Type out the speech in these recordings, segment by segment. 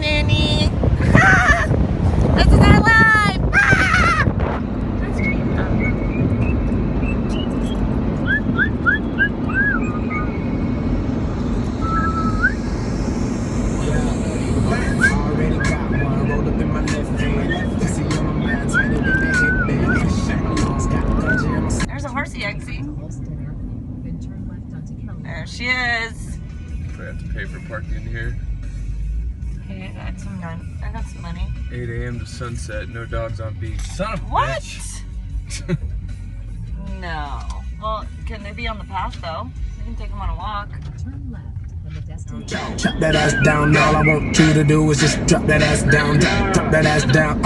on, Annie. Ah! This is our life. Ah! Already got one rolled up in my left hand. Pussy on my mind, tighter than the headband. There's a horsey exit. There she is. I have to pay for parking in here. Okay, I got some money. 8 a.m. to sunset, no dogs on beach. Son of a What? bitch. No. Well, can they be on the path though? We can take them on a walk. Turn left when the destination. Chop that ass down, all I want you to do is just drop that ass down, drop that ass down.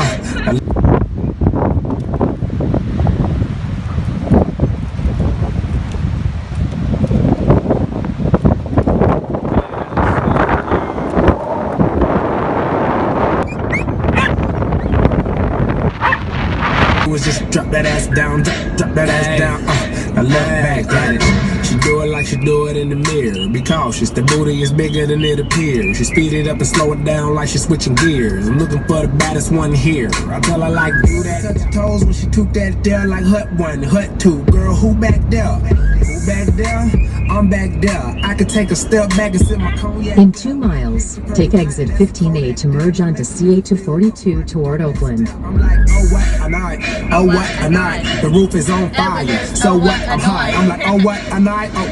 Was just drop that ass down, drop that ass down. I look back at it. She do it like she do it in the mirror. Be cautious, the booty is bigger than it appears. She speed it up and slow it down like she's switching gears. I'm looking for the baddest one here. I tell her like do that, touch her toes when she took that there like hut one, hut two. Girl, who back there? Who back there? I'm back there. I could take a step back and sip my cognac. In 2 miles, take exit 15A to merge onto CA 242 toward Oakland. I'm like, oh what a night, oh what a night. The roof is on fire. So what? I'm high. I'm like, oh what a night. Oh.